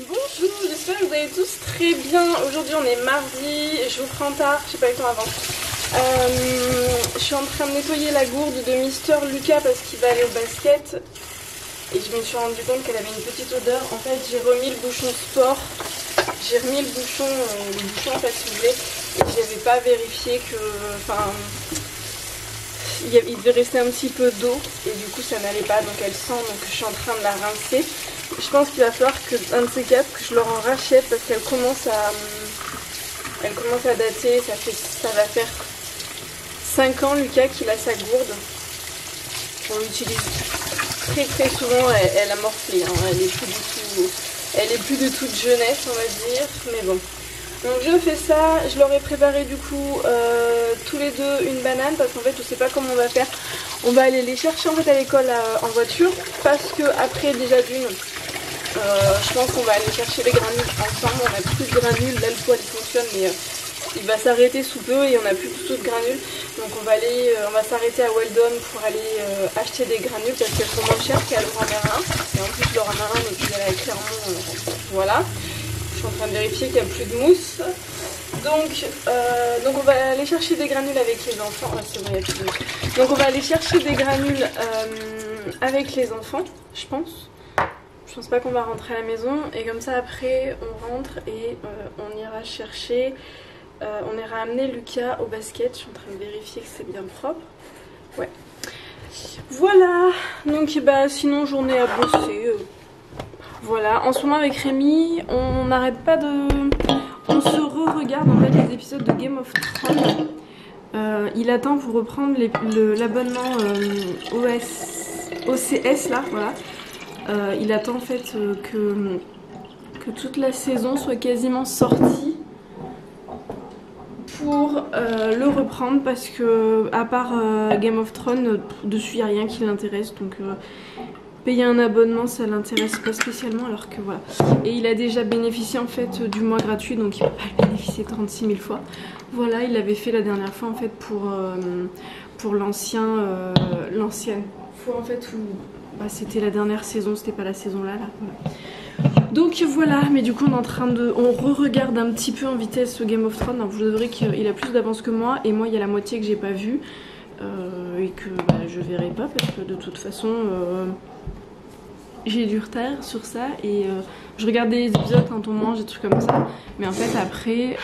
Bonjour, j'espère que vous allez tous très bien. Aujourd'hui on est mardi, je vous prends tard, j'ai pas eu le temps avant. Je suis en train de nettoyer la gourde de Mister Lucas parce qu'il va aller au basket. Et je me suis rendu compte qu'elle avait une petite odeur. En fait j'ai remis le bouchon sport. J'ai remis le bouchon en fait si vous voulez. Et j'avais pas vérifié que... Enfin... Il devait rester un petit peu d'eau et du coup ça n'allait pas, donc elle sent, donc je suis en train de la rincer. Je pense qu'il va falloir que un de ces quatre que je leur en rachète parce qu'elle commence à dater. Ça va faire 5 ans Lucas qu'il a sa gourde. On l'utilise très souvent. Elle a morflé, hein. Elle est plus de toute jeunesse on va dire, mais bon. Donc je fais ça, je leur ai préparé du coup tous les deux une banane parce qu'en fait je sais pas comment on va faire. On va aller les chercher en fait à l'école en voiture parce que après déjà d'une, je pense qu'on va aller chercher les granules ensemble. On a plus de granules, là le poêle il fonctionne mais il va s'arrêter sous peu et on a plus du tout de granules. Donc on va s'arrêter à Weldon pour aller acheter des granules parce qu'elles sont moins chères qu'à Leroy Merlin. Et en plus Leroy Merlin donc il y a à Clermont, voilà. Je suis en train de vérifier qu'il n'y a plus de mousse. Donc on va aller chercher des granules avec les enfants. Ah, c'est vrai, il y a plus de mousse. Donc on va aller chercher des granules avec les enfants, je pense. Je pense pas qu'on va rentrer à la maison. Et comme ça après on rentre et on ira chercher... on ira amener Lucas au basket. Je suis en train de vérifier que c'est bien propre. Ouais. Voilà. Donc bah sinon journée à bosser. Voilà, en ce moment avec Rémi, on n'arrête pas de... On se re-regarde en fait les épisodes de Game of Thrones. Il attend pour reprendre l'abonnement OCS là, voilà. Il attend en fait que toute la saison soit quasiment sortie pour le reprendre parce que à part Game of Thrones, dessus il n'y a rien qui l'intéresse donc... Payer un abonnement ça l'intéresse pas spécialement alors que voilà. Et il a déjà bénéficié en fait du mois gratuit donc il peut pas le bénéficier 36 000 fois. Voilà, il l'avait fait la dernière fois en fait pour l'ancienne fois en fait où bah, c'était la dernière saison, c'était pas la saison là voilà. Donc voilà, mais du coup on est en train de... On re-regarde un petit peu en vitesse ce Game of Thrones. Donc, vous verrez qu'il a plus d'avance que moi et moi il y a la moitié que j'ai pas vu et que bah, je verrai pas parce que de toute façon... j'ai du retard sur ça et je regarde des épisodes quand on mange, des trucs comme ça. Mais en fait après,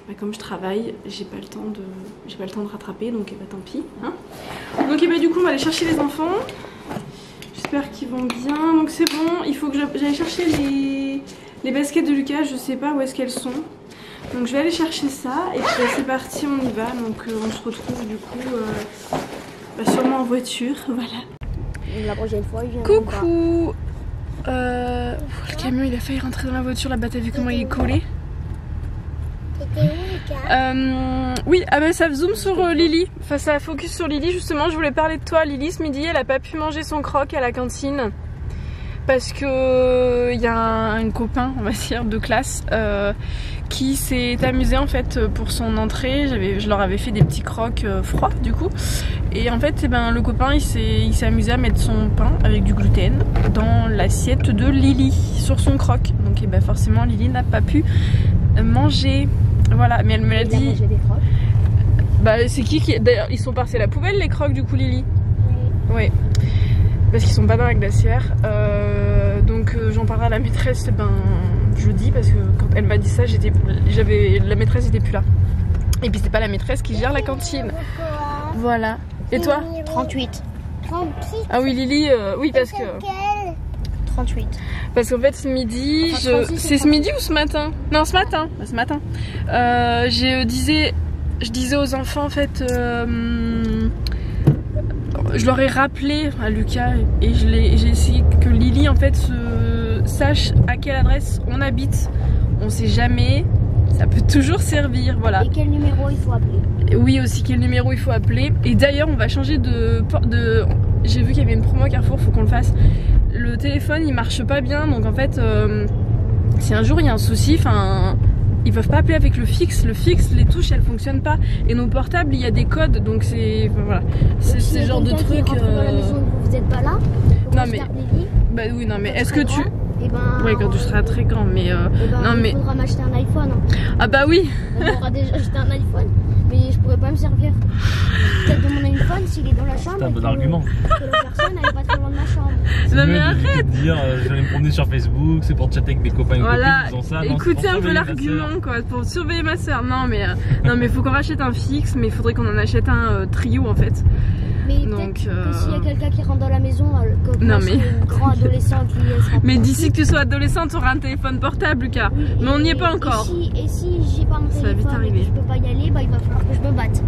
bah, comme je travaille, j'ai pas le temps de rattraper donc bah, tant pis. Hein. Donc bah, du coup on va aller chercher les enfants. J'espère qu'ils vont bien. Donc c'est bon, il faut que j'aille chercher les baskets de Lucas, je sais pas où est-ce qu'elles sont. Donc je vais aller chercher ça et puis c'est parti, on y va. Donc on se retrouve du coup bah, sûrement en voiture, voilà. La prochaine fois, il vient. Coucou. Le camion il a failli rentrer dans la voiture là-bas, t'as vu comment il est collé? T'étais où Lucas? Oui, ah bah ça zoome sur Lily, enfin ça focus sur Lily justement, je voulais parler de toi Lily ce midi, elle a pas pu manger son croque à la cantine parce que il y a un copain on va dire de classe qui s'est amusé en fait pour son entrée. Je leur avais fait des petits croques froids du coup et en fait eh ben, le copain il s'est amusé à mettre son pain avec du gluten dans l'assiette de Lily sur son croque, donc eh ben, forcément Lily n'a pas pu manger, voilà. Mais elle me l'a dit. Bah c'est qui d'ailleurs ils sont partis à la poubelle les croques du coup Lily? Oui. Parce qu'ils sont pas dans la glacière. Donc j'en parlerai à la maîtresse jeudi parce que quand elle m'a dit ça la maîtresse était plus là. Et puis c'est pas la maîtresse qui gère la cantine. Voilà. Et toi? 38. 38. Ah oui Lily, oui parce que... 38. Parce qu'en fait ce midi, c'est ce midi ou ce matin? Non ce matin. Bah, ce matin. Je disais aux enfants en fait... je leur ai rappelé à Lucas et j'ai essayé que Lily en fait sache à quelle adresse on habite. On sait jamais, ça peut toujours servir, voilà. Et quel numéro il faut appeler? Oui aussi quel numéro il faut appeler. Et d'ailleurs on va changer de... J'ai vu qu'il y avait une promo à Carrefour, faut qu'on le fasse. Le téléphone il marche pas bien donc en fait si un jour il y a un souci, ils peuvent pas appeler avec le fixe, les touches elles fonctionnent pas et nos portables il y a des codes donc c'est voilà, c'est ce genre de truc. Dans la maison, vous êtes pas là? Non mais bah oui non mais est-ce que tu Et ben. Ouais, quand tu seras très grand, mais non mais. Il faudra m'acheter un iPhone. Hein. Ah bah oui. On m'aura déjà acheté un iPhone, mais je pourrais pas me servir. Peut-être de mon iPhone s'il est dans la chambre. C'est un bon argument. Que la personne elle est pas très loin de ma chambre. Non mais mieux arrête. de dire je vais me promener sur Facebook, c'est pour chatter avec mes copains et Voilà, copines, disant ça. Non, écoutez un peu surveiller ma l'argument sœur. quoi, pour surveiller ma soeur. Non mais faut qu'on rachète un fixe, mais il faudrait qu'on en achète un trio en fait. Mais Donc, peut-être que s'il y a quelqu'un qui rentre dans la maison, comme Non, moi, mais- je suis un grand adolescent qui sera Mais d'ici que tu sois adolescente, tu auras un téléphone portable, Lucas. Oui, Mais on n'y est pas encore. Et si j'ai pas mon Ça va vite téléphone et arriver. que je peux pas y aller, bah il va falloir que je me batte.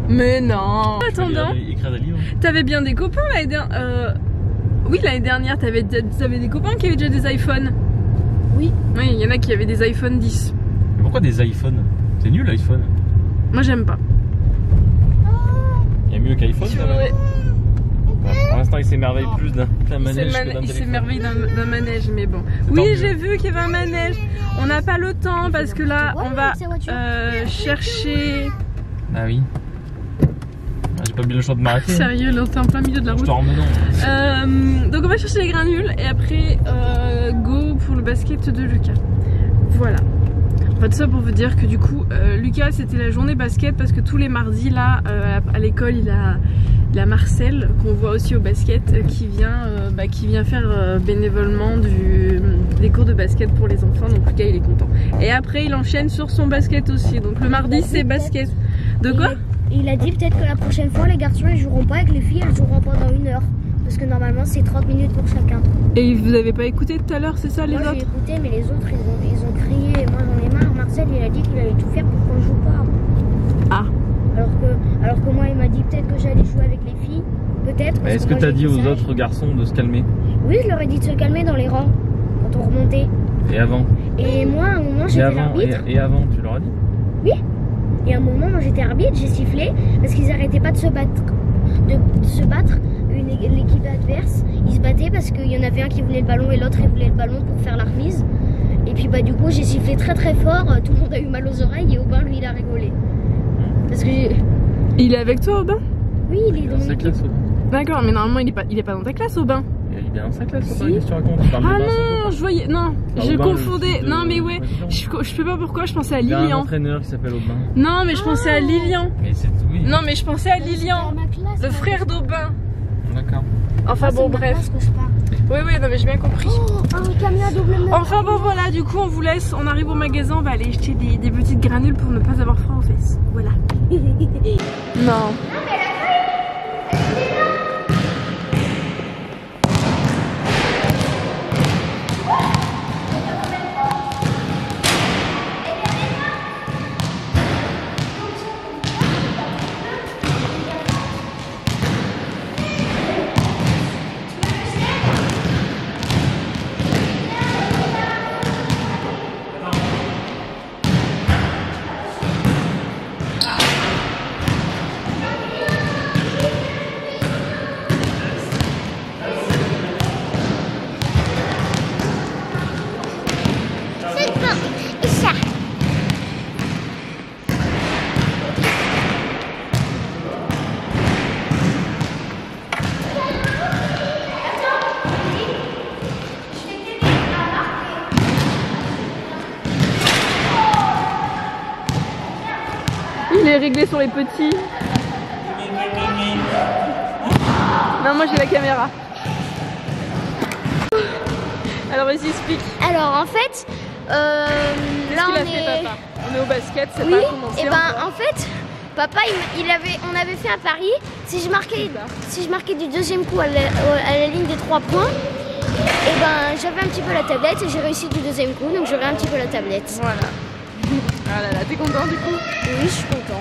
Mais non. En Tu peux attendant, écrire des livres. t'avais bien des copains l'année dernière. Oui, l'année dernière, t'avais des copains qui avaient déjà des iPhones. Oui. Oui, il y en a qui avaient des iPhone 10. Mais pourquoi des iPhones? C'est nul l'iPhone. Moi, j'aime pas. Il y a mieux qu'iPhone Tu quand même. voudrais- Pour l'instant, il s'émerveille plus d'un manège que d'un Il téléphone. s'émerveille d'un manège, mais bon. C'est tant Oui, mieux. j'ai vu qu'il y avait un manège. On n'a pas le temps parce que là, Ouais, on va avec sa voiture. chercher. Ah oui. Ah, j'ai pas bien le choix de m'arrêter. Sérieux, là, t'es en plein milieu de la Je route. te remets. Donc on va chercher les granules et après go pour le basket de Lucas. Voilà. Enfin, tout ça pour vous dire que du coup Lucas c'était la journée basket parce que tous les mardis là à l'école il a Marcel qu'on voit aussi au basket qui vient faire bénévolement des cours de basket pour les enfants, donc Lucas il est content. Et après il enchaîne sur son basket aussi, donc le mardi c'est basket. De quoi? Il a dit peut-être que la prochaine fois les garçons ils joueront pas et que les filles elles joueront pendant 1 heure. Parce que normalement c'est 30 minutes pour chacun. Et vous avez pas écouté tout à l'heure, c'est ça les Moi j'ai autres? écouté mais les autres ils ont crié et moi j'en ai marre. Marcel il a dit qu'il allait tout faire pour qu'on joue pas. Ah. Alors que moi il m'a dit peut-être que j'allais jouer avec les filles. Peut-être. parce Est-ce que moi, t'as j'ai dit aux ça. autres garçons de se calmer? Oui je leur ai dit de se calmer dans les rangs quand on remontait. Et avant? Et moi à un moment Et j'étais avant? l'arbitre. Et avant, tu leur as dit? Et à un moment, moi j'étais arbitre, j'ai sifflé parce qu'ils arrêtaient pas de se battre. L'équipe adverse, ils se battaient parce qu'il y en avait un qui voulait le ballon et l'autre il voulait le ballon pour faire la remise. Et puis bah du coup j'ai sifflé très très fort, tout le monde a eu mal aux oreilles et Aubin lui il a rigolé. Parce que Il est avec toi Aubin? oui il est Il est dans dans mon sa équipe. classe, Aubin. D'accord, mais normalement il est pas dans ta classe Aubin. Il est bien dans sa classe, Si. Aubin, qu'est-ce que tu racontes? Tu parles de Ah Vincent, non, Aubin. je voyais. Non, Parle je Aubin, le confondais. fils de- Non, mais ouais. président. Je sais pas pourquoi, je pensais à Il y a un Lilian. entraîneur qui s'appelle Aubin. Non, mais je pensais à Lilian. Mais c'est oui. Non, mais je pensais à C'était Lilian, à ma classe, le moi. frère d'Aubin. D'accord. Enfin C'est bon, de ma bref. classe que je parle. Oui, oui, non, mais j'ai bien compris. Oh, un camion à double meurtre. Enfin bon, voilà, du coup, on vous laisse. On arrive au magasin, on va aller acheter des petites granules pour ne pas avoir froid aux fesses. Voilà. Non. Il est réglé sur les petits. Non, moi j'ai la caméra. Alors vas-y, explique. Alors en fait, là Qu'est-ce on qu'il a est. fait, papa? On est au basket, c'est Oui, pas commencé. et ben encore. en fait, papa on avait fait un pari. Si je marquais du deuxième coup à la ligne des 3 points, et ben j'avais un petit peu la tablette et j'ai réussi du deuxième coup, donc j'aurais un petit peu la tablette. Voilà. Ah là là, t'es content du coup? Oui, je suis content.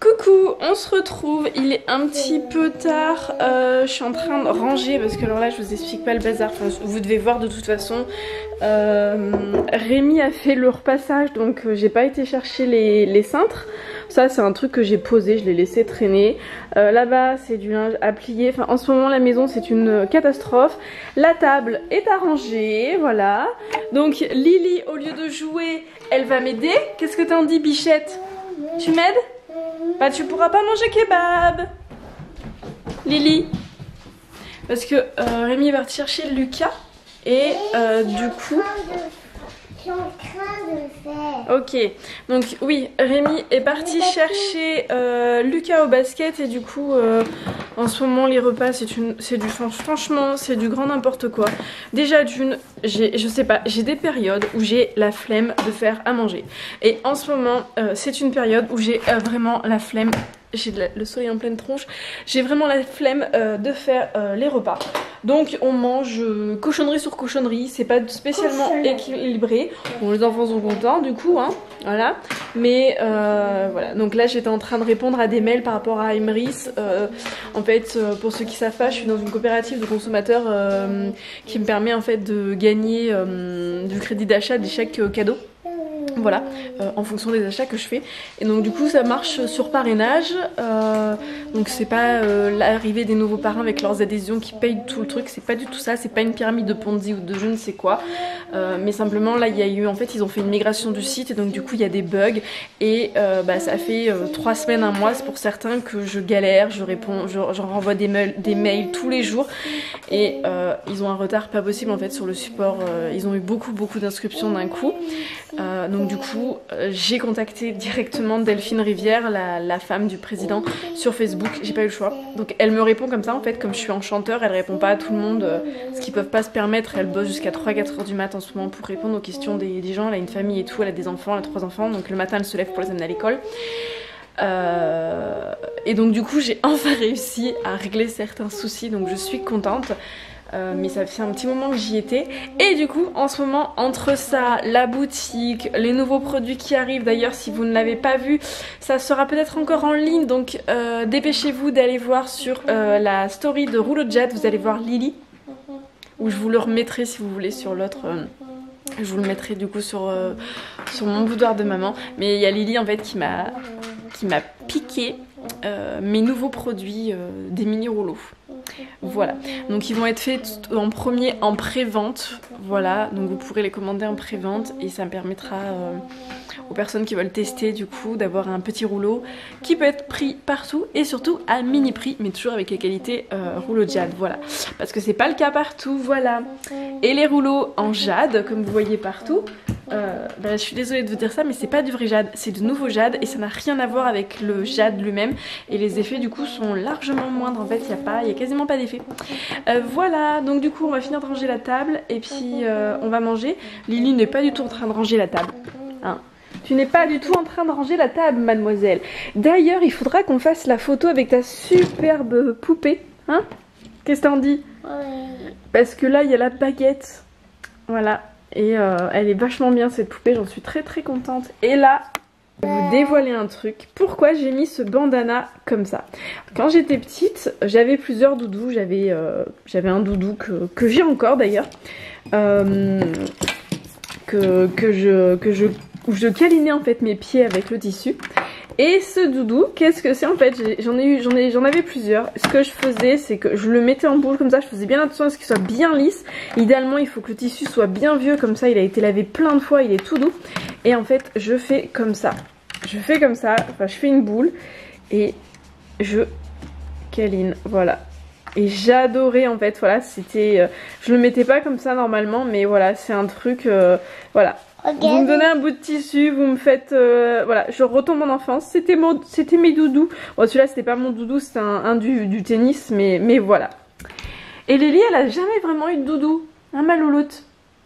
Coucou, on se retrouve, il est un petit peu tard, je suis en train de ranger parce que alors là je vous explique pas le bazar, enfin, vous devez voir de toute façon. Rémi a fait le repassage donc j'ai pas été chercher les cintres, ça c'est un truc que j'ai posé, je l'ai laissé traîner. Là-bas c'est du linge à plier, enfin en ce moment la maison c'est une catastrophe. La table est arrangée, voilà. Donc Lily au lieu de jouer elle va m'aider. Qu'est-ce que t'en dis Bichette? Tu m'aides? Bah tu pourras pas manger kebab Lily. Parce que Rémi est parti chercher Lucas Et du coup... Je suis en train de faire. Ok, donc oui, Rémi est parti chercher Lucas au basket et du coup en ce moment les repas franchement c'est du grand n'importe quoi. Déjà je sais pas, j'ai des périodes où j'ai la flemme de faire à manger et en ce moment c'est une période où j'ai vraiment la flemme. J'ai le soleil en pleine tronche. J'ai vraiment la flemme de faire les repas. Donc on mange cochonnerie sur cochonnerie. C'est pas spécialement équilibré. Bon, les enfants sont contents du coup, hein. Voilà. Mais voilà. Donc là j'étais en train de répondre à des mails par rapport à Emeris. En fait, pour ceux qui savent pas, je suis dans une coopérative de consommateurs qui me permet en fait de gagner du crédit d'achat, des chèques cadeaux. Voilà, en fonction des achats que je fais. Et donc du coup ça marche sur parrainage. Donc c'est pas l'arrivée des nouveaux parrains avec leurs adhésions qui payent tout le truc. C'est pas du tout ça, c'est pas une pyramide de Ponzi ou de je ne sais quoi. Mais simplement là il y a eu, en fait ils ont fait une migration du site et donc du coup il y a des bugs. Et ça fait 3 semaines, un mois pour certains que je galère, je réponds, j'en renvoie des mails tous les jours. Et ils ont un retard pas possible en fait sur le support. Ils ont eu beaucoup d'inscriptions d'un coup. Donc du coup j'ai contacté directement Delphine Rivière, la femme du président, sur Facebook. J'ai pas eu le choix, donc elle me répond comme ça en fait. Comme je suis enchanteur, elle répond pas à tout le monde, ce qu'ils peuvent pas se permettre. Elle bosse jusqu'à 3-4 heures du mat en ce moment pour répondre aux questions des gens. Elle a une famille et tout, elle a des enfants, elle a 3 enfants, donc le matin elle se lève pour les amener à l'école. Et donc du coup j'ai enfin réussi à régler certains soucis, donc je suis contente. Mais ça fait un petit moment que j'y étais. Et du coup en ce moment, entre ça, la boutique, les nouveaux produits qui arrivent, d'ailleurs si vous ne l'avez pas vu, ça sera peut-être encore en ligne. Donc dépêchez-vous d'aller voir sur la story de Rouleau de Jade. Vous allez voir Lily, ou je vous le remettrai si vous voulez sur l'autre. Je vous le mettrai du coup sur mon boudoir de maman. Mais il y a Lily en fait qui m'a piqué mes nouveaux produits des mini rouleaux. Voilà, donc ils vont être faits en premier en pré-vente. Voilà, donc vous pourrez les commander en pré-vente et ça me permettra aux personnes qui veulent tester du coup d'avoir un petit rouleau qui peut être pris partout et surtout à mini prix, mais toujours avec les qualités rouleau de jade. Voilà, parce que c'est pas le cas partout. Voilà, et les rouleaux en jade comme vous voyez partout, je suis désolée de vous dire ça, mais c'est pas du vrai jade, c'est de nouveau jade et ça n'a rien à voir avec le jade lui-même. Et les effets du coup sont largement moindres. En fait il y a quasiment pas d'effet. Voilà, donc du coup on va finir de ranger la table et puis on va manger. Lily n'est pas du tout en train de ranger la table, hein. Tu n'es pas du tout en train de ranger la table, mademoiselle. D'ailleurs il faudra qu'on fasse la photo avec ta superbe poupée, hein. Qu'est-ce que t'en dis? Parce que là il y a la baguette, voilà. Et elle est vachement bien cette poupée, j'en suis très contente. Et là, je vais vous dévoiler un truc. Pourquoi j'ai mis ce bandana comme ça? Quand j'étais petite, j'avais plusieurs doudous. J'avais un doudou que j'ai encore d'ailleurs. Où je câlinais en fait mes pieds avec le tissu. Et ce doudou, qu'est-ce que c'est en fait? J'en avais plusieurs. Ce que je faisais, c'est que je le mettais en boule comme ça. Je faisais bien attention à ce qu'il soit bien lisse. Idéalement, il faut que le tissu soit bien vieux, comme ça il a été lavé plein de fois, il est tout doux. Et en fait, je fais comme ça. Je fais comme ça, enfin je fais une boule et je câline, voilà. Et j'adorais en fait, voilà, c'était... je le mettais pas comme ça normalement, mais voilà, c'est un truc, voilà. Vous me donnez un bout de tissu, vous me faites... voilà, je retombe en enfance. C'était mes doudous. Bon, celui-là, c'était pas mon doudou, c'était un du tennis, mais voilà. Et Lily, elle a jamais vraiment eu de doudou. Hein, ma louloute?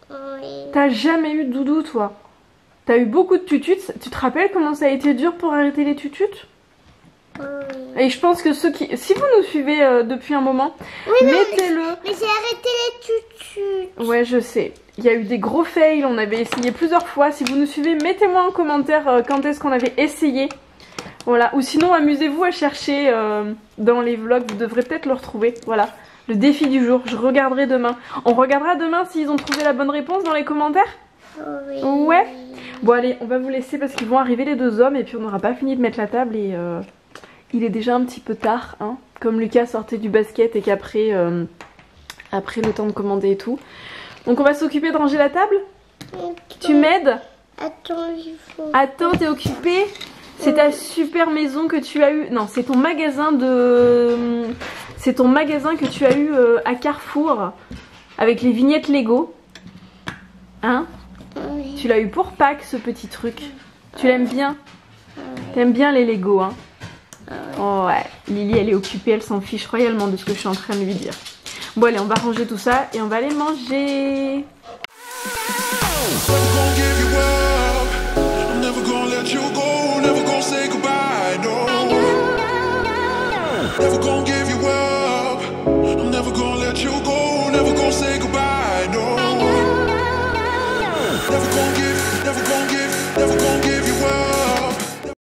Oui. T'as jamais eu de doudou, toi? T'as eu beaucoup de tututes. Tu te rappelles comment ça a été dur pour arrêter les tututes? Oui. Et je pense que ceux qui... Si vous nous suivez depuis un moment, oui, mettez-le. Mais j'ai arrêté les tututes. Ouais, je sais. Il y a eu des gros fails, on avait essayé plusieurs fois. Si vous nous suivez, mettez-moi en commentaire quand est-ce qu'on avait essayé. Voilà, ou sinon amusez-vous à chercher dans les vlogs, vous devrez peut-être le retrouver. Voilà, le défi du jour, je regarderai demain. On regardera demain s'ils ont trouvé la bonne réponse dans les commentaires. Oui. Ouais. Bon allez, on va vous laisser parce qu'ils vont arriver les deux hommes et puis on n'aura pas fini de mettre la table et il est déjà un petit peu tard, hein. Comme Lucas sortait du basket et qu'après après le temps de commander et tout. Donc on va s'occuper de ranger la table. Tu m'aides? Attends, il faut... Attends, t'es occupée? C'est ta super maison que tu as eu. Non, c'est ton magasin de... C'est ton magasin que tu as eu à Carrefour. avec les vignettes Lego. Hein? Oui. Tu l'as eu pour Pâques ce petit truc. Tu l'aimes bien? T'aimes bien les Lego, hein? Oh ouais, Lily elle est occupée, elle s'en fiche royalement de ce que je suis en train de lui dire. Bon allez, on va ranger tout ça et on va aller manger. Never gonna give